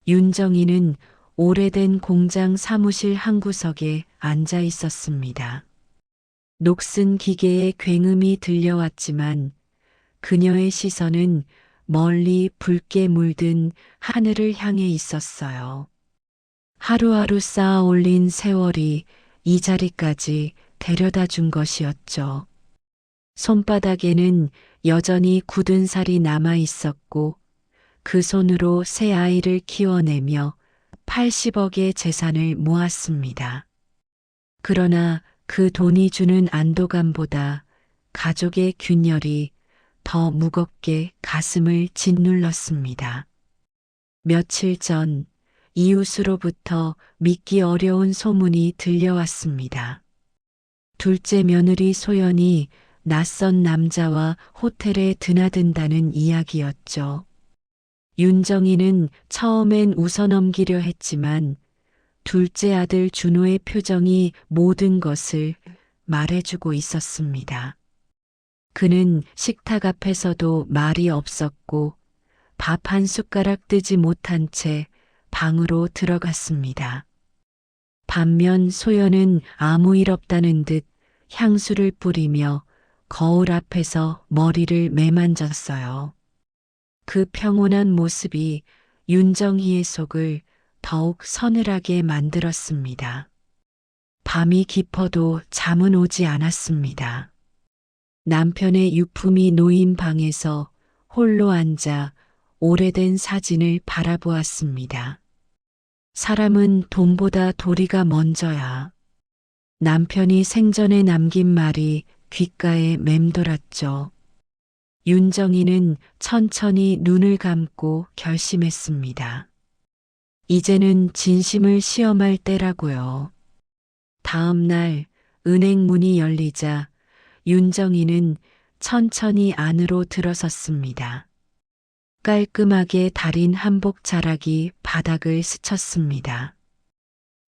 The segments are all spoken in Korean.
윤정이는 오래된 공장 사무실 한 구석에 앉아 있었습니다. 녹슨 기계의 굉음이 들려왔지만 그녀의 시선은 멀리 붉게 물든 하늘을 향해 있었어요. 하루하루 쌓아 올린 세월이 이 자리까지 데려다 준 것이었죠. 손바닥에는 여전히 굳은 살이 남아 있었고 그 손으로 새 아이를 키워내며 80억의 재산을 모았습니다. 그러나 그 돈이 주는 안도감보다 가족의 균열이 더 무겁게 가슴을 짓눌렀습니다. 며칠 전 이웃으로부터 믿기 어려운 소문이 들려왔습니다. 둘째 며느리 소연이 낯선 남자와 호텔에 드나든다는 이야기였죠. 윤정이는 처음엔 웃어넘기려 했지만 둘째 아들 준호의 표정이 모든 것을 말해주고 있었습니다. 그는 식탁 앞에서도 말이 없었고 밥 한 숟가락 뜨지 못한 채 방으로 들어갔습니다. 반면 소연은 아무 일 없다는 듯 향수를 뿌리며 거울 앞에서 머리를 매만졌어요. 그 평온한 모습이 윤정희의 속을 더욱 서늘하게 만들었습니다. 밤이 깊어도 잠은 오지 않았습니다. 남편의 유품이 놓인 방에서 홀로 앉아 오래된 사진을 바라보았습니다. 사람은 돈보다 도리가 먼저야. 남편이 생전에 남긴 말이 귓가에 맴돌았죠. 윤정이는 천천히 눈을 감고 결심했습니다. 이제는 진심을 시험할 때라고요. 다음 날 은행 문이 열리자 윤정이는 천천히 안으로 들어섰습니다. 깔끔하게 다린 한복 자락이 바닥을 스쳤습니다.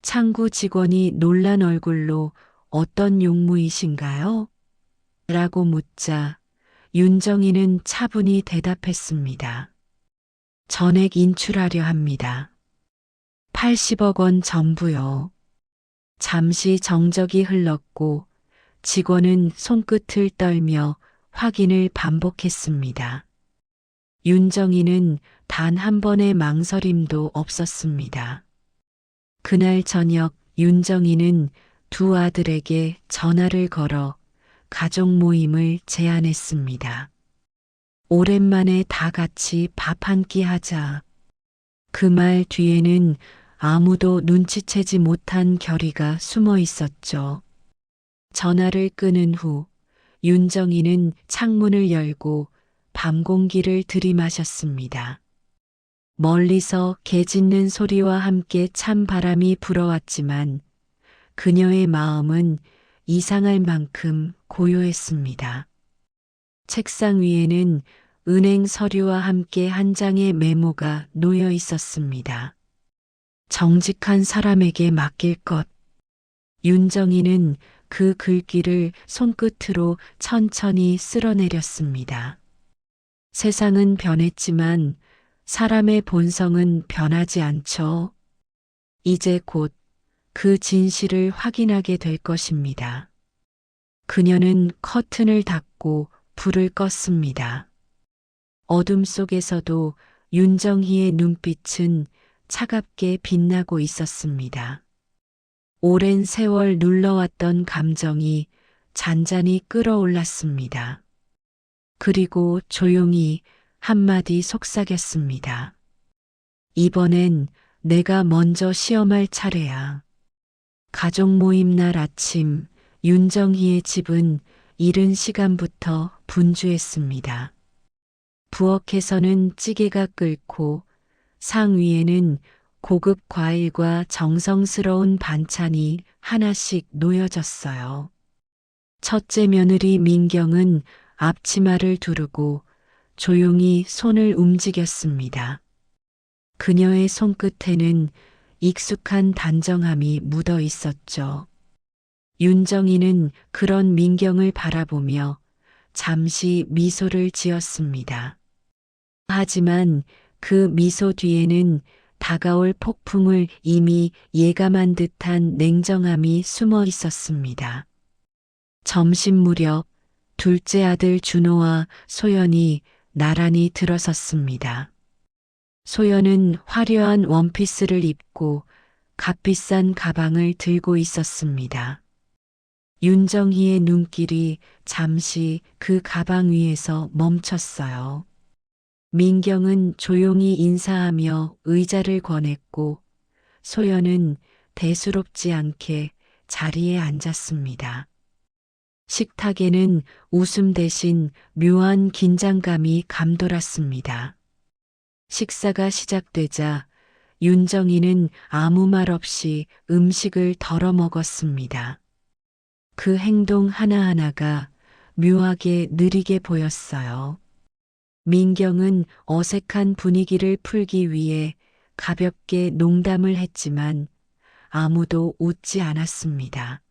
창구 직원이 놀란 얼굴로 어떤 용무이신가요? 라고 묻자 윤정이는 차분히 대답했습니다. 전액 인출하려 합니다. 80억 원 전부요. 잠시 정적이 흘렀고 직원은 손끝을 떨며 확인을 반복했습니다. 윤정이는 단 한 번의 망설임도 없었습니다. 그날 저녁 윤정이는 두 아들에게 전화를 걸어 가족 모임을 제안했습니다. 오랜만에 다 같이 밥 한 끼 하자. 그 말 뒤에는 아무도 눈치채지 못한 결의가 숨어 있었죠. 전화를 끊은 후 윤정이는 창문을 열고 밤 공기를 들이마셨습니다. 멀리서 개 짖는 소리와 함께 찬 바람이 불어왔지만 그녀의 마음은 이상할 만큼 고요했습니다. 책상 위에는 은행 서류와 함께 한 장의 메모가 놓여 있었습니다. 정직한 사람에게 맡길 것. 윤정이는 그 글귀를 손끝으로 천천히 쓸어내렸습니다. 세상은 변했지만 사람의 본성은 변하지 않죠. 이제 곧 그 진실을 확인하게 될 것입니다. 그녀는 커튼을 닫고 불을 껐습니다. 어둠 속에서도 윤정희의 눈빛은 차갑게 빛나고 있었습니다. 오랜 세월 눌러왔던 감정이 잔잔히 끌어올랐습니다. 그리고 조용히 한마디 속삭였습니다. 이번엔 내가 먼저 시험할 차례야. 가족 모임 날 아침 윤정희의 집은 이른 시간부터 분주했습니다. 부엌에서는 찌개가 끓고 상 위에는 고급 과일과 정성스러운 반찬이 하나씩 놓여졌어요. 첫째 며느리 민경은 앞치마를 두르고 조용히 손을 움직였습니다. 그녀의 손끝에는 익숙한 단정함이 묻어 있었죠. 윤정이는 그런 민경을 바라보며 잠시 미소를 지었습니다. 하지만 그 미소 뒤에는 다가올 폭풍을 이미 예감한 듯한 냉정함이 숨어 있었습니다. 점심 무렵 둘째 아들 준호와 소연이 나란히 들어섰습니다. 소연은 화려한 원피스를 입고 값비싼 가방을 들고 있었습니다. 윤정희의 눈길이 잠시 그 가방 위에서 멈췄어요. 민경은 조용히 인사하며 의자를 권했고 소연은 대수롭지 않게 자리에 앉았습니다. 식탁에는 웃음 대신 묘한 긴장감이 감돌았습니다. 식사가 시작되자 윤정이는 아무 말 없이 음식을 덜어 먹었습니다. 그 행동 하나하나가 묘하게 느리게 보였어요. 민경은 어색한 분위기를 풀기 위해 가볍게 농담을 했지만 아무도 웃지 않았습니다.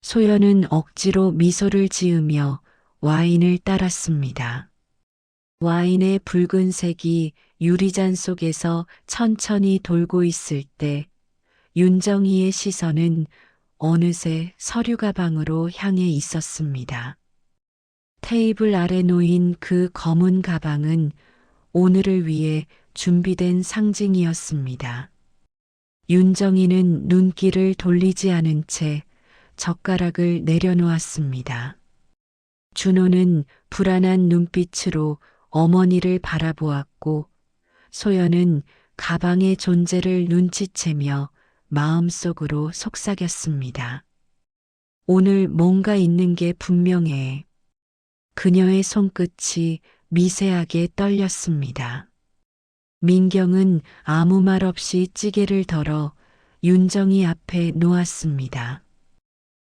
소연은 억지로 미소를 지으며 와인을 따랐습니다. 와인의 붉은색이 유리잔 속에서 천천히 돌고 있을 때 윤정희의 시선은 어느새 서류 가방으로 향해 있었습니다. 테이블 아래 놓인 그 검은 가방은 오늘을 위해 준비된 상징이었습니다. 윤정희는 눈길을 돌리지 않은 채 젓가락을 내려놓았습니다. 준호는 불안한 눈빛으로 어머니를 바라보았고 소연은 가방의 존재를 눈치채며 마음속으로 속삭였습니다. 오늘 뭔가 있는 게 분명해. 그녀의 손끝이 미세하게 떨렸습니다. 민경은 아무 말 없이 찌개를 덜어 윤정희 앞에 놓았습니다.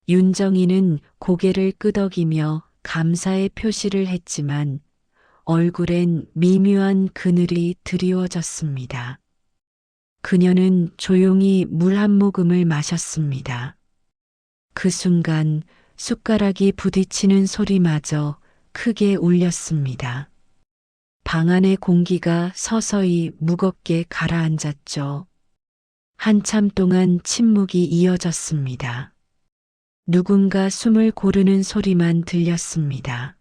윤정희는 고개를 끄덕이며 감사의 표시를 했지만 얼굴엔 미묘한 그늘이 드리워졌습니다. 그녀는 조용히 물 한 모금을 마셨습니다. 그 순간 숟가락이 부딪히는 소리마저 크게 울렸습니다. 방 안의 공기가 서서히 무겁게 가라앉았죠. 한참 동안 침묵이 이어졌습니다. 누군가 숨을 고르는 소리만 들렸습니다.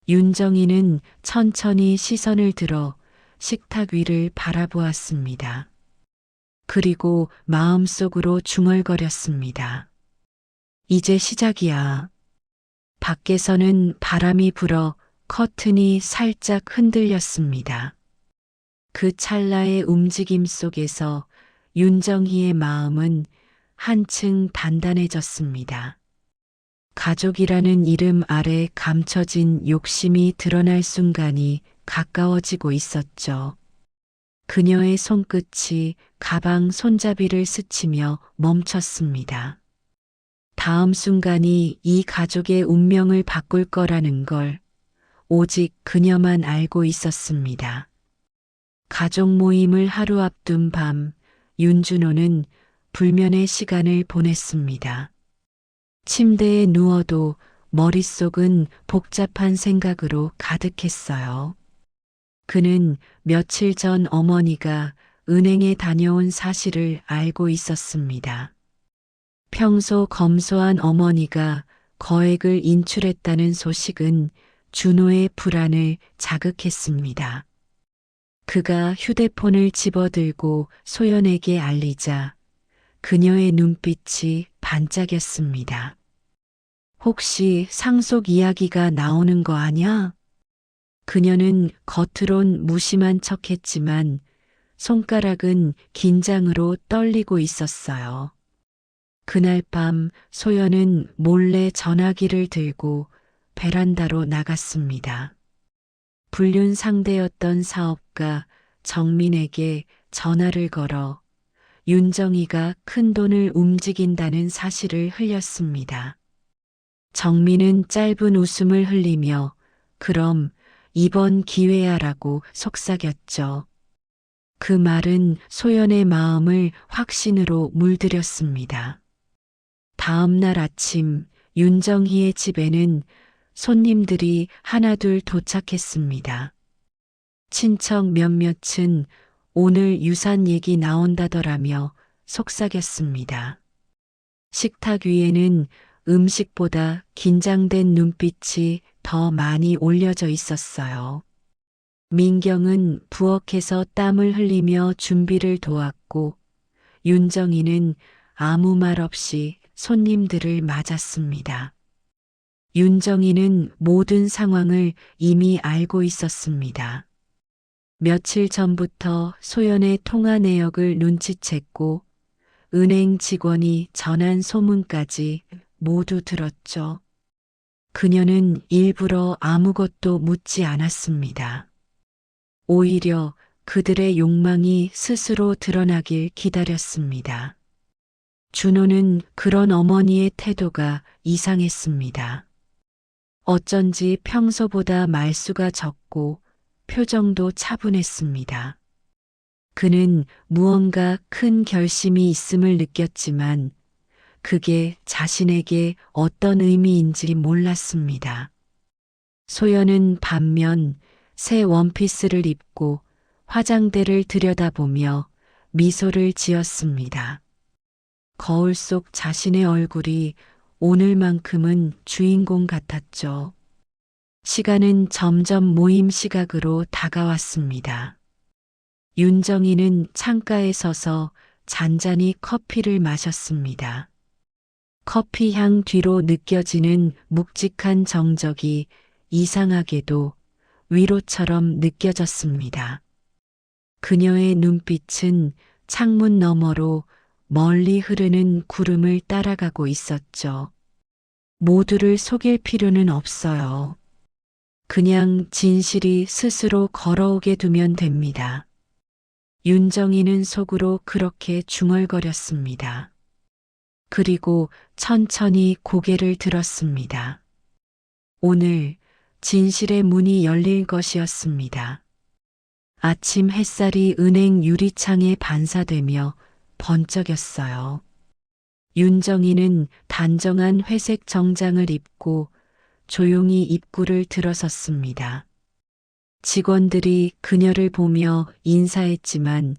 윤정희는 천천히 시선을 들어 식탁 위를 바라보았습니다. 그리고 마음속으로 중얼거렸습니다. 이제 시작이야. 밖에서는 바람이 불어 커튼이 살짝 흔들렸습니다. 그 찰나의 움직임 속에서 윤정희의 마음은 한층 단단해졌습니다. 가족이라는 이름 아래 감춰진 욕심이 드러날 순간이 가까워지고 있었죠. 그녀의 손끝이 가방 손잡이를 스치며 멈췄습니다. 다음 순간이 이 가족의 운명을 바꿀 거라는 걸 오직 그녀만 알고 있었습니다. 가족 모임을 하루 앞둔 밤, 윤준호는 불면의 시간을 보냈습니다. 침대에 누워도 머릿속은 복잡한 생각으로 가득했어요. 그는 며칠 전 어머니가 은행에 다녀온 사실을 알고 있었습니다. 평소 검소한 어머니가 거액을 인출했다는 소식은 준호의 불안을 자극했습니다. 그가 휴대폰을 집어들고 소연에게 알리자 그녀의 눈빛이 반짝였습니다. 혹시 상속 이야기가 나오는 거 아냐? 그녀는 겉으론 무심한 척했지만 손가락은 긴장으로 떨리고 있었어요. 그날 밤 소연은 몰래 전화기를 들고 베란다로 나갔습니다. 불륜 상대였던 사업가 정민에게 전화를 걸어 윤정희가 큰돈을 움직인다는 사실을 흘렸습니다. 정민은 짧은 웃음을 흘리며 그럼 이번 기회야라고 속삭였죠. 그 말은 소연의 마음을 확신으로 물들였습니다. 다음 날 아침 윤정희의 집에는 손님들이 하나둘 도착했습니다. 친척 몇몇은 오늘 유산 얘기 나온다더라며 속삭였습니다. 식탁 위에는 음식보다 긴장된 눈빛이 더 많이 올려져 있었어요. 민경은 부엌에서 땀을 흘리며 준비를 도왔고 윤정이는 아무 말 없이 손님들을 맞았습니다. 윤정이는 모든 상황을 이미 알고 있었습니다. 며칠 전부터 소연의 통화 내역을 눈치챘고 은행 직원이 전한 소문까지 모두 들었죠. 그녀는 일부러 아무것도 묻지 않았습니다. 오히려 그들의 욕망이 스스로 드러나길 기다렸습니다. 준호는 그런 어머니의 태도가 이상했습니다. 어쩐지 평소보다 말수가 적고 표정도 차분했습니다. 그는 무언가 큰 결심이 있음을 느꼈지만 그게 자신에게 어떤 의미인지 몰랐습니다. 소연은 반면 새 원피스를 입고 화장대를 들여다보며 미소를 지었습니다. 거울 속 자신의 얼굴이 오늘만큼은 주인공 같았죠. 시간은 점점 모임 시각으로 다가왔습니다. 윤정이는 창가에 서서 잔잔히 커피를 마셨습니다. 커피 향 뒤로 느껴지는 묵직한 정적이 이상하게도 위로처럼 느껴졌습니다. 그녀의 눈빛은 창문 너머로 멀리 흐르는 구름을 따라가고 있었죠. 모두를 속일 필요는 없어요. 그냥 진실이 스스로 걸어오게 두면 됩니다. 윤정이는 속으로 그렇게 중얼거렸습니다. 그리고 천천히 고개를 들었습니다. 오늘 진실의 문이 열릴 것이었습니다. 아침 햇살이 은행 유리창에 반사되며 번쩍였어요. 윤정이는 단정한 회색 정장을 입고 조용히 입구를 들어섰습니다. 직원들이 그녀를 보며 인사했지만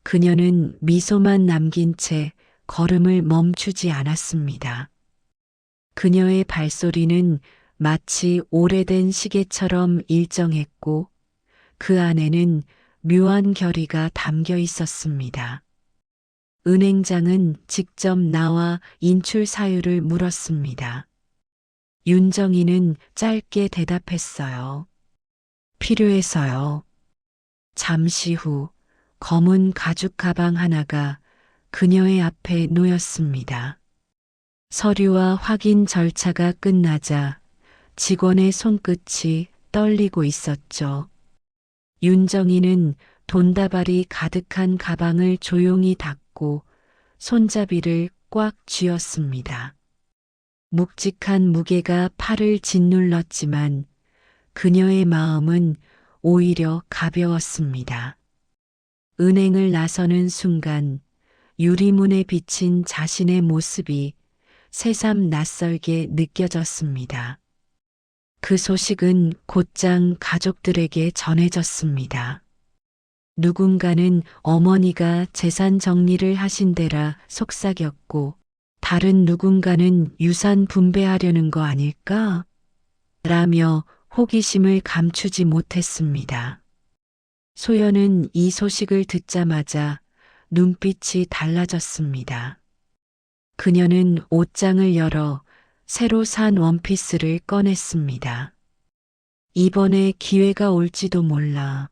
그녀는 미소만 남긴 채 걸음을 멈추지 않았습니다. 그녀의 발소리는 마치 오래된 시계처럼 일정했고 그 안에는 묘한 결의가 담겨 있었습니다. 은행장은 직접 나와 인출 사유를 물었습니다. 윤정이는 짧게 대답했어요. 필요해서요. 잠시 후 검은 가죽 가방 하나가 그녀의 앞에 놓였습니다. 서류와 확인 절차가 끝나자 직원의 손끝이 떨리고 있었죠. 윤정이는 돈다발이 가득한 가방을 조용히 닫고 손잡이를 꽉 쥐었습니다. 묵직한 무게가 팔을 짓눌렀지만 그녀의 마음은 오히려 가벼웠습니다. 은행을 나서는 순간 유리문에 비친 자신의 모습이 새삼 낯설게 느껴졌습니다. 그 소식은 곧장 가족들에게 전해졌습니다. 누군가는 어머니가 재산 정리를 하신 데라 속삭였고 다른 누군가는 유산 분배하려는 거 아닐까? 라며 호기심을 감추지 못했습니다. 소연은 이 소식을 듣자마자 눈빛이 달라졌습니다. 그녀는 옷장을 열어 새로 산 원피스를 꺼냈습니다. 이번에 기회가 올지도 몰라.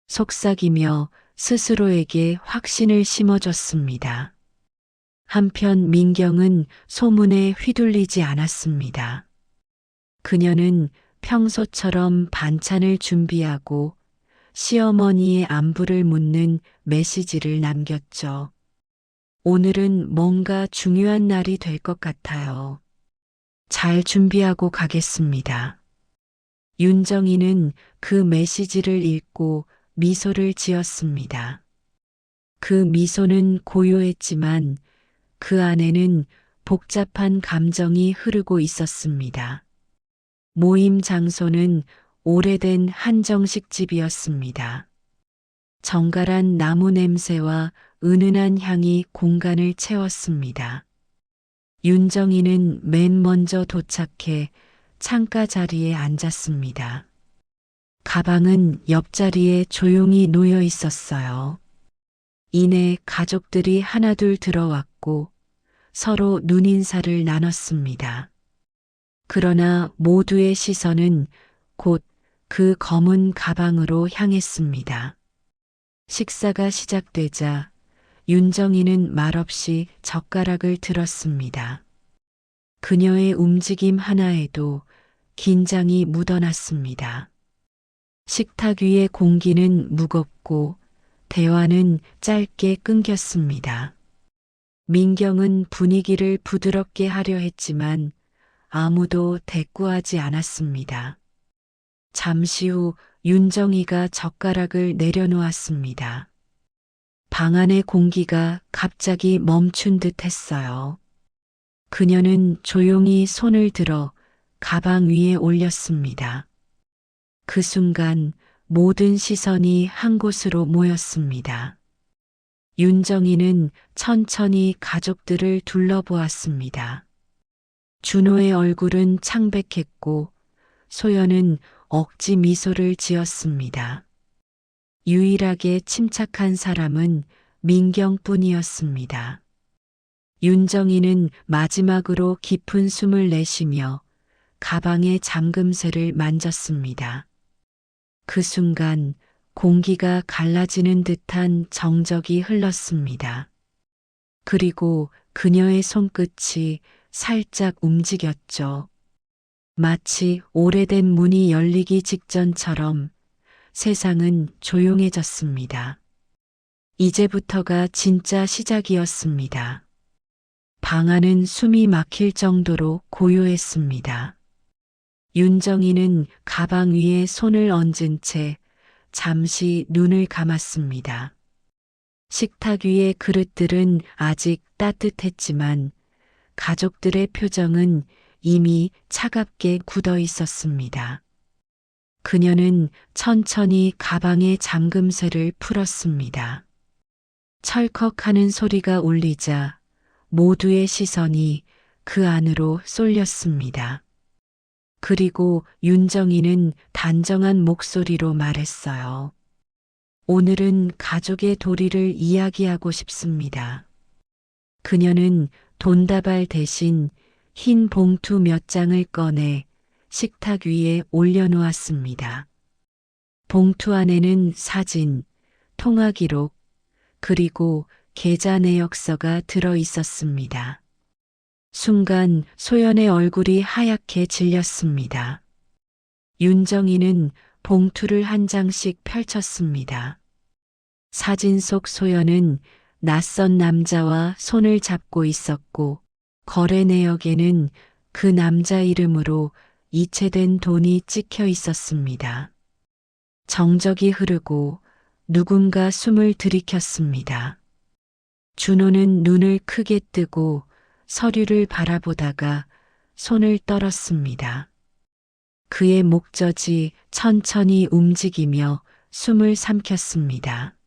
속삭이며 스스로에게 확신을 심어줬습니다. 한편 민경은 소문에 휘둘리지 않았습니다. 그녀는 평소처럼 반찬을 준비하고 시어머니의 안부를 묻는 메시지를 남겼죠. 오늘은 뭔가 중요한 날이 될 것 같아요. 잘 준비하고 가겠습니다. 윤정이는 그 메시지를 읽고 미소를 지었습니다. 그 미소는 고요했지만 그 안에는 복잡한 감정이 흐르고 있었습니다. 모임 장소는 오래된 한정식 집이었습니다. 정갈한 나무 냄새와 은은한 향이 공간을 채웠습니다. 윤정이는 맨 먼저 도착해 창가 자리에 앉았습니다. 가방은 옆자리에 조용히 놓여 있었어요. 이내 가족들이 하나둘 들어왔고 서로 눈인사를 나눴습니다. 그러나 모두의 시선은 곧 그 검은 가방으로 향했습니다. 식사가 시작되자 윤정이는 말없이 젓가락을 들었습니다. 그녀의 움직임 하나에도 긴장이 묻어났습니다. 식탁 위의 공기는 무겁고 대화는 짧게 끊겼습니다. 민경은 분위기를 부드럽게 하려 했지만 아무도 대꾸하지 않았습니다. 잠시 후 윤정이가 젓가락을 내려놓았습니다. 방 안의 공기가 갑자기 멈춘 듯 했어요. 그녀는 조용히 손을 들어 가방 위에 올렸습니다. 그 순간 모든 시선이 한 곳으로 모였습니다. 윤정이는 천천히 가족들을 둘러보았습니다. 준호의 얼굴은 창백했고 소연은 억지 미소를 지었습니다. 유일하게 침착한 사람은 민경뿐이었습니다. 윤정이는 마지막으로 깊은 숨을 내쉬며 가방의 잠금쇠를 만졌습니다. 그 순간 공기가 갈라지는 듯한 정적이 흘렀습니다. 그리고 그녀의 손끝이 살짝 움직였죠. 마치 오래된 문이 열리기 직전처럼 세상은 조용해졌습니다. 이제부터가 진짜 시작이었습니다. 방 안은 숨이 막힐 정도로 고요했습니다. 윤정이는 가방 위에 손을 얹은 채 잠시 눈을 감았습니다. 식탁 위의 그릇들은 아직 따뜻했지만 가족들의 표정은 이미 차갑게 굳어 있었습니다. 그녀는 천천히 가방의 잠금쇠를 풀었습니다. 철컥하는 소리가 울리자 모두의 시선이 그 안으로 쏠렸습니다. 그리고 윤정이는 단정한 목소리로 말했어요. 오늘은 가족의 도리를 이야기하고 싶습니다. 그녀는 돈다발 대신 흰 봉투 몇 장을 꺼내 식탁 위에 올려놓았습니다. 봉투 안에는 사진, 통화 기록, 그리고 계좌 내역서가 들어 있었습니다. 순간 소연의 얼굴이 하얗게 질렸습니다. 윤정이는 봉투를 한 장씩 펼쳤습니다. 사진 속 소연은 낯선 남자와 손을 잡고 있었고 거래 내역에는 그 남자 이름으로 이체된 돈이 찍혀 있었습니다. 정적이 흐르고 누군가 숨을 들이켰습니다. 준호는 눈을 크게 뜨고 서류를 바라보다가 손을 떨었습니다. 그의 목젖이 천천히 움직이며 숨을 삼켰습니다.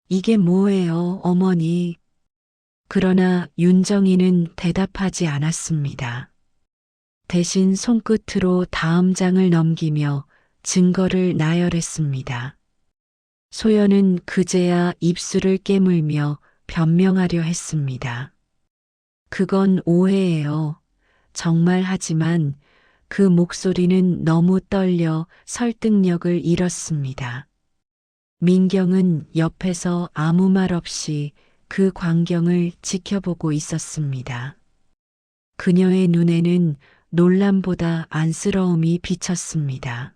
이게 뭐예요, 어머니? 그러나 윤정이는 대답하지 않았습니다. 대신 손끝으로 다음 장을 넘기며 증거를 나열했습니다. 소연은 그제야 입술을 깨물며 변명하려 했습니다. 그건 오해예요. 정말 하지만 그 목소리는 너무 떨려 설득력을 잃었습니다. 민경은 옆에서 아무 말 없이 그 광경을 지켜보고 있었습니다. 그녀의 눈에는 놀람보다 안쓰러움이 비쳤습니다.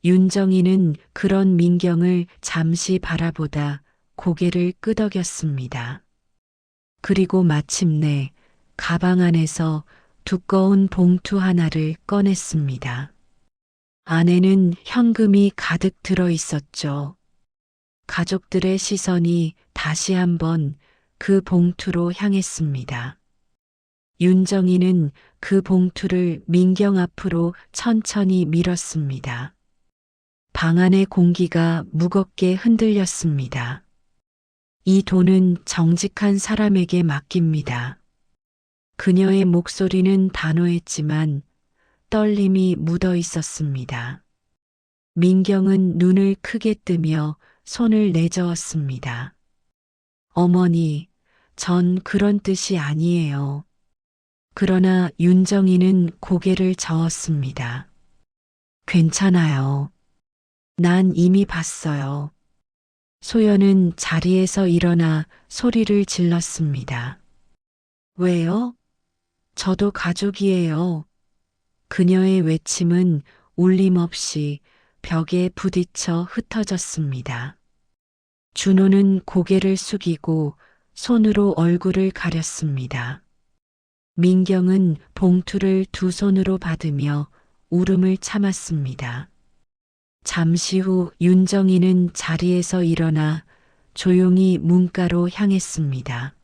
윤정이는 그런 민경을 잠시 바라보다 고개를 끄덕였습니다. 그리고 마침내 가방 안에서 두꺼운 봉투 하나를 꺼냈습니다. 안에는 현금이 가득 들어 있었죠. 가족들의 시선이 다시 한번 그 봉투로 향했습니다. 윤정이는 그 봉투를 민경 앞으로 천천히 밀었습니다. 방 안의 공기가 무겁게 흔들렸습니다. 이 돈은 정직한 사람에게 맡깁니다. 그녀의 목소리는 단호했지만 떨림이 묻어 있었습니다. 민경은 눈을 크게 뜨며 손을 내저었습니다. 어머니, 전 그런 뜻이 아니에요. 그러나 윤정이는 고개를 저었습니다. 괜찮아요. 난 이미 봤어요. 소연은 자리에서 일어나 소리를 질렀습니다. 왜요? 저도 가족이에요. 그녀의 외침은 울림 없이 벽에 부딪혀 흩어졌습니다. 준호는 고개를 숙이고 손으로 얼굴을 가렸습니다. 민경은 봉투를 두 손으로 받으며 울음을 참았습니다. 잠시 후 윤정이는 자리에서 일어나 조용히 문가로 향했습니다.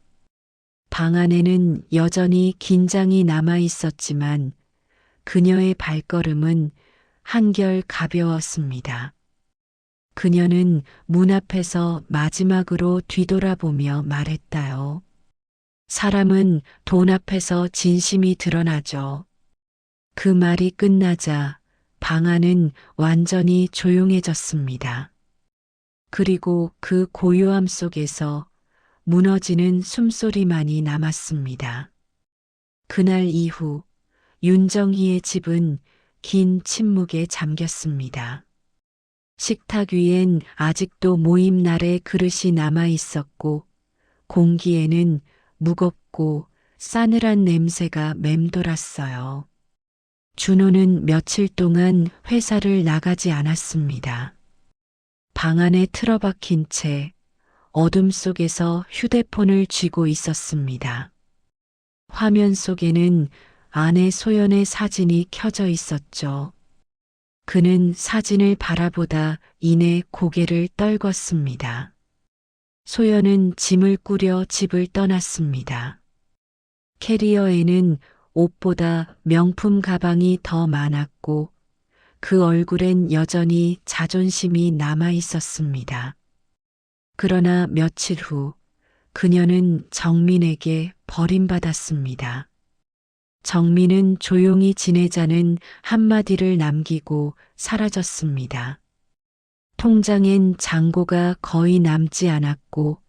방 안에는 여전히 긴장이 남아 있었지만 그녀의 발걸음은 한결 가벼웠습니다. 그녀는 문 앞에서 마지막으로 뒤돌아보며 말했다요. 사람은 돈 앞에서 진심이 드러나죠. 그 말이 끝나자 방 안은 완전히 조용해졌습니다. 그리고 그 고요함 속에서 무너지는 숨소리만이 남았습니다. 그날 이후 윤정희의 집은 긴 침묵에 잠겼습니다. 식탁 위엔 아직도 모임 날의 그릇이 남아 있었고 공기에는 무겁고 싸늘한 냄새가 맴돌았어요. 준호는 며칠 동안 회사를 나가지 않았습니다. 방 안에 틀어박힌 채 어둠 속에서 휴대폰을 쥐고 있었습니다. 화면 속에는 아내 소연의 사진이 켜져 있었죠. 그는 사진을 바라보다 이내 고개를 떨궜습니다. 소연은 짐을 꾸려 집을 떠났습니다. 캐리어에는 옷보다 명품 가방이 더 많았고 그 얼굴엔 여전히 자존심이 남아 있었습니다. 그러나 며칠 후 그녀는 정민에게 버림받았습니다. 정민은 조용히 지내자는 한마디를 남기고 사라졌습니다. 통장엔 잔고가 거의 남지 않았고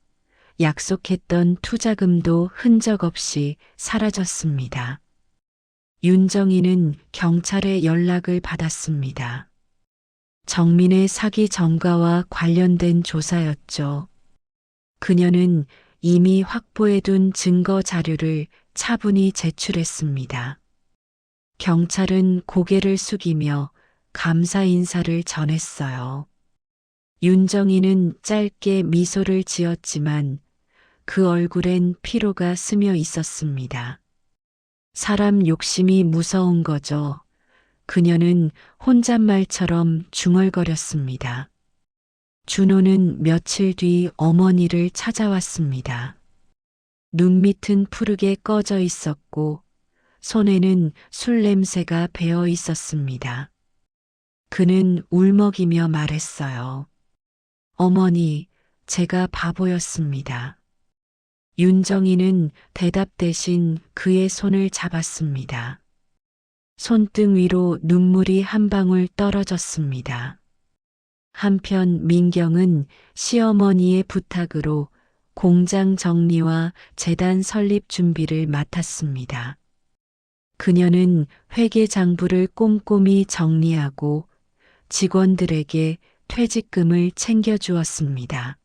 약속했던 투자금도 흔적 없이 사라졌습니다. 윤정이는 경찰에 연락을 받았습니다. 정민의 사기 전과와 관련된 조사였죠. 그녀는 이미 확보해둔 증거 자료를 차분히 제출했습니다. 경찰은 고개를 숙이며 감사 인사를 전했어요. 윤정이는 짧게 미소를 지었지만 그 얼굴엔 피로가 스며 있었습니다. 사람 욕심이 무서운 거죠. 그녀는 혼잣말처럼 중얼거렸습니다. 준호는 며칠 뒤 어머니를 찾아왔습니다. 눈밑은 푸르게 꺼져 있었고 손에는 술 냄새가 배어 있었습니다. 그는 울먹이며 말했어요. 어머니, 제가 바보였습니다. 윤정이는 대답 대신 그의 손을 잡았습니다. 손등 위로 눈물이 한 방울 떨어졌습니다. 한편 민경은 시어머니의 부탁으로 공장 정리와 재단 설립 준비를 맡았습니다. 그녀는 회계 장부를 꼼꼼히 정리하고 직원들에게 퇴직금을 챙겨주었습니다.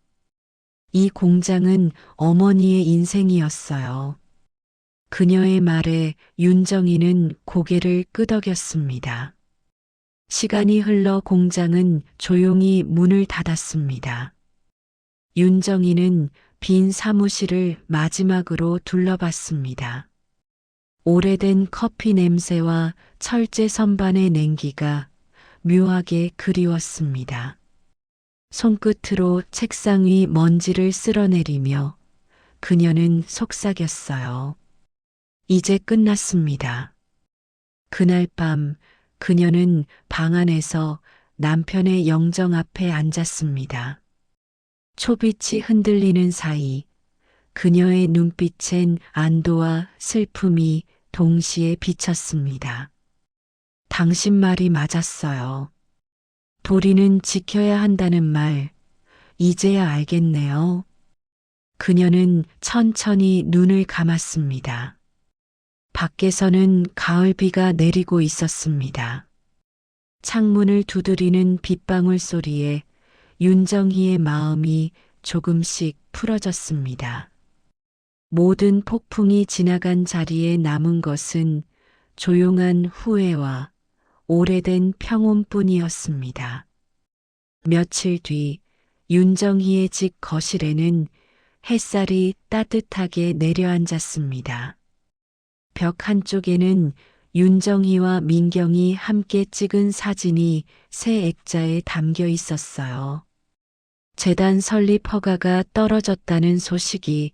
이 공장은 어머니의 인생이었어요. 그녀의 말에 윤정이는 고개를 끄덕였습니다. 시간이 흘러 공장은 조용히 문을 닫았습니다. 윤정이는 빈 사무실을 마지막으로 둘러봤습니다. 오래된 커피 냄새와 철제 선반의 냉기가 묘하게 그리웠습니다. 손끝으로 책상 위 먼지를 쓸어내리며 그녀는 속삭였어요. 이제 끝났습니다. 그날 밤 그녀는 방 안에서 남편의 영정 앞에 앉았습니다. 초빛이 흔들리는 사이 그녀의 눈빛엔 안도와 슬픔이 동시에 비쳤습니다. 당신 말이 맞았어요. 도리는 지켜야 한다는 말, 이제야 알겠네요. 그녀는 천천히 눈을 감았습니다. 밖에서는 가을비가 내리고 있었습니다. 창문을 두드리는 빗방울 소리에 윤정희의 마음이 조금씩 풀어졌습니다. 모든 폭풍이 지나간 자리에 남은 것은 조용한 후회와 오래된 평온뿐이었습니다. 며칠 뒤 윤정희의 집 거실에는 햇살이 따뜻하게 내려앉았습니다. 벽 한쪽에는 윤정희와 민경이 함께 찍은 사진이 새 액자에 담겨 있었어요. 재단 설립 허가가 떨어졌다는 소식이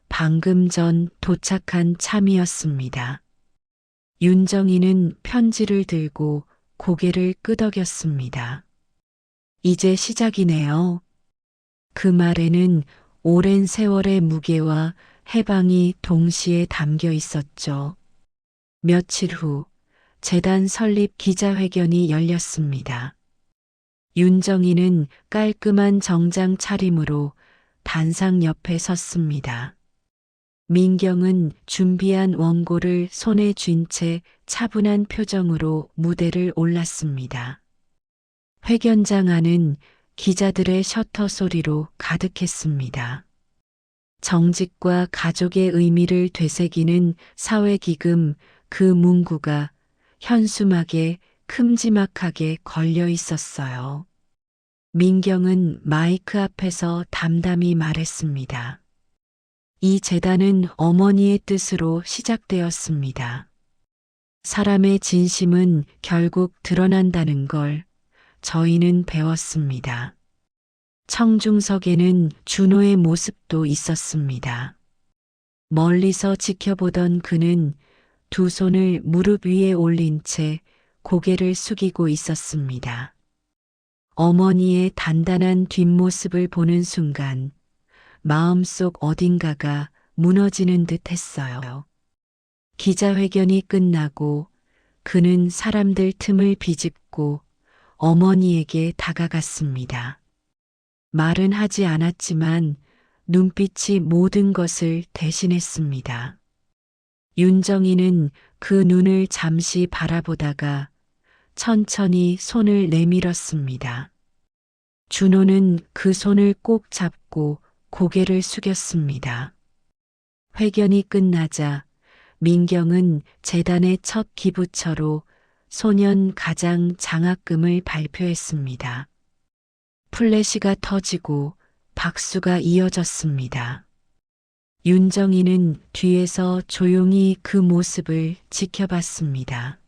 방금 전 도착한 참이었습니다. 윤정희는 편지를 들고 고개를 끄덕였습니다. 이제 시작이네요. 그 말에는 오랜 세월의 무게와 해방이 동시에 담겨 있었죠. 며칠 후 재단 설립 기자회견이 열렸습니다. 윤정희는 깔끔한 정장 차림으로 단상 옆에 섰습니다. 민경은 준비한 원고를 손에 쥔 채 차분한 표정으로 무대를 올랐습니다. 회견장 안은 기자들의 셔터 소리로 가득했습니다. 정직과 가족의 의미를 되새기는 사회기금 그 문구가 현수막에 큼지막하게 걸려 있었어요. 민경은 마이크 앞에서 담담히 말했습니다. 이 재단은 어머니의 뜻으로 시작되었습니다. 사람의 진심은 결국 드러난다는 걸 저희는 배웠습니다. 청중석에는 준호의 모습도 있었습니다. 멀리서 지켜보던 그는 두 손을 무릎 위에 올린 채 고개를 숙이고 있었습니다. 어머니의 단단한 뒷모습을 보는 순간 마음속 어딘가가 무너지는 듯 했어요. 기자회견이 끝나고 그는 사람들 틈을 비집고 어머니에게 다가갔습니다. 말은 하지 않았지만 눈빛이 모든 것을 대신했습니다. 윤정희는 그 눈을 잠시 바라보다가 천천히 손을 내밀었습니다. 준호는 그 손을 꼭 잡고 고개를 숙였습니다. 회견이 끝나자 민경은 재단의 첫 기부처로 소년 가장 장학금을 발표했습니다. 플래시가 터지고 박수가 이어졌습니다. 윤정희는 뒤에서 조용히 그 모습을 지켜봤습니다.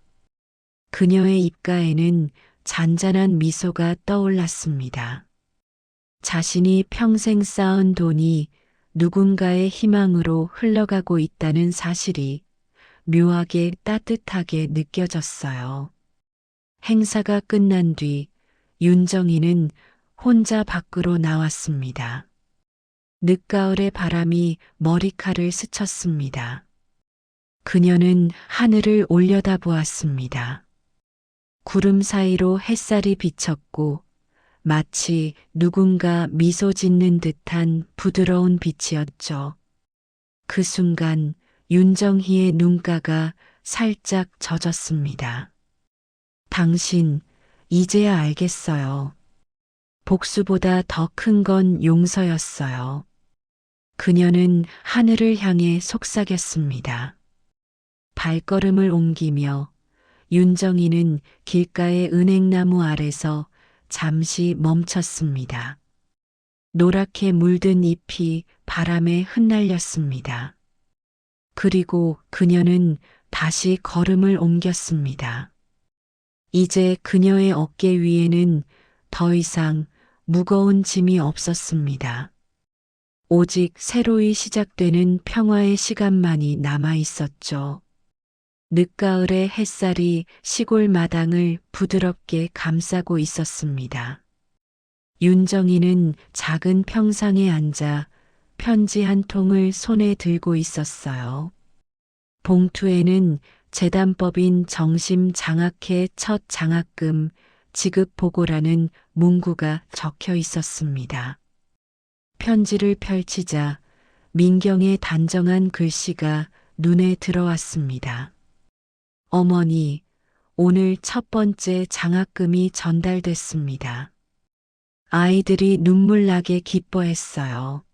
그녀의 입가에는 잔잔한 미소가 떠올랐습니다. 자신이 평생 쌓은 돈이 누군가의 희망으로 흘러가고 있다는 사실이 묘하게 따뜻하게 느껴졌어요. 행사가 끝난 뒤 윤정희는 혼자 밖으로 나왔습니다. 늦가을의 바람이 머리칼을 스쳤습니다. 그녀는 하늘을 올려다보았습니다. 구름 사이로 햇살이 비쳤고 마치 누군가 미소 짓는 듯한 부드러운 빛이었죠. 그 순간 윤정희의 눈가가 살짝 젖었습니다. 당신, 이제야 알겠어요. 복수보다 더 큰 건 용서였어요. 그녀는 하늘을 향해 속삭였습니다. 발걸음을 옮기며 윤정희는 길가의 은행나무 아래서 잠시 멈췄습니다. 노랗게 물든 잎이 바람에 흩날렸습니다. 그리고 그녀는 다시 걸음을 옮겼습니다. 이제 그녀의 어깨 위에는 더 이상 무거운 짐이 없었습니다. 오직 새로이 시작되는 평화의 시간만이 남아 있었죠. 늦가을의 햇살이 시골 마당을 부드럽게 감싸고 있었습니다. 윤정이는 작은 평상에 앉아 편지 한 통을 손에 들고 있었어요. 봉투에는 재단법인 정심장학회 첫 장학금 지급 보고라는 문구가 적혀 있었습니다. 편지를 펼치자 민경의 단정한 글씨가 눈에 들어왔습니다. 어머니, 오늘 첫 번째 장학금이 전달됐습니다. 아이들이 눈물 나게 기뻐했어요.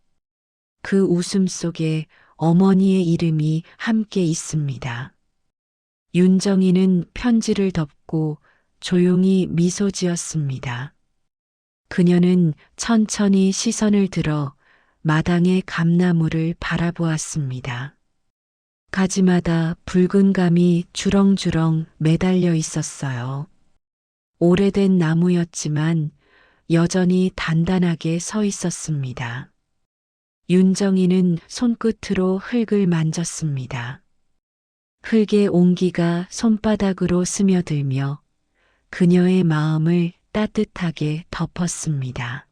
그 웃음 속에 어머니의 이름이 함께 있습니다. 윤정이는 편지를 덮고 조용히 미소 지었습니다. 그녀는 천천히 시선을 들어 마당의 감나무를 바라보았습니다. 가지마다 붉은 감이 주렁주렁 매달려 있었어요. 오래된 나무였지만 여전히 단단하게 서 있었습니다. 윤정이는 손끝으로 흙을 만졌습니다. 흙의 온기가 손바닥으로 스며들며 그녀의 마음을 따뜻하게 덮었습니다.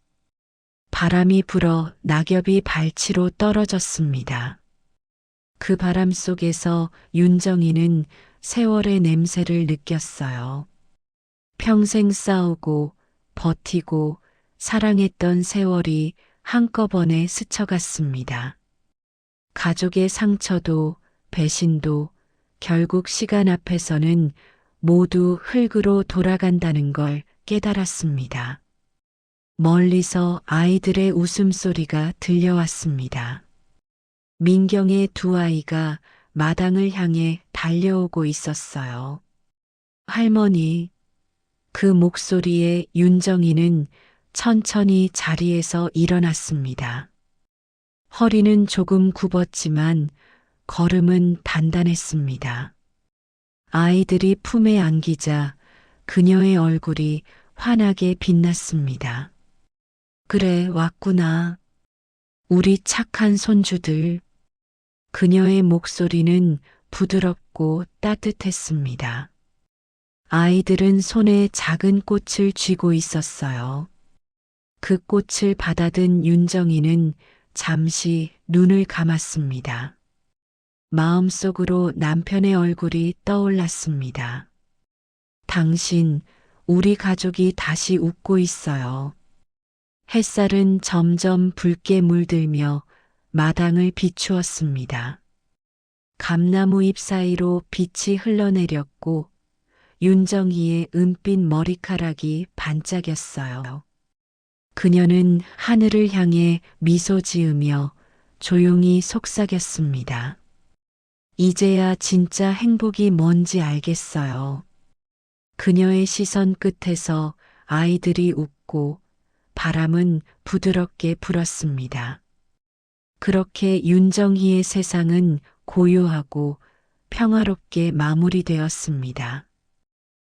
바람이 불어 낙엽이 발치로 떨어졌습니다. 그 바람 속에서 윤정이는 세월의 냄새를 느꼈어요. 평생 싸우고 버티고 사랑했던 세월이 한꺼번에 스쳐갔습니다. 가족의 상처도 배신도 결국 시간 앞에서는 모두 흙으로 돌아간다는 걸 깨달았습니다. 멀리서 아이들의 웃음소리가 들려왔습니다. 민경의 두 아이가 마당을 향해 달려오고 있었어요. 할머니, 그 목소리에 윤정이는 천천히 자리에서 일어났습니다. 허리는 조금 굽었지만 걸음은 단단했습니다. 아이들이 품에 안기자 그녀의 얼굴이 환하게 빛났습니다. 그래, 왔구나. 우리 착한 손주들. 그녀의 목소리는 부드럽고 따뜻했습니다. 아이들은 손에 작은 꽃을 쥐고 있었어요. 그 꽃을 받아든 윤정이는 잠시 눈을 감았습니다. 마음속으로 남편의 얼굴이 떠올랐습니다. 당신, 우리 가족이 다시 웃고 있어요. 햇살은 점점 붉게 물들며 마당을 비추었습니다. 감나무 잎 사이로 빛이 흘러내렸고 윤정이의 은빛 머리카락이 반짝였어요. 그녀는 하늘을 향해 미소 지으며 조용히 속삭였습니다. 이제야 진짜 행복이 뭔지 알겠어요. 그녀의 시선 끝에서 아이들이 웃고 바람은 부드럽게 불었습니다. 그렇게 윤정희의 세상은 고요하고 평화롭게 마무리되었습니다.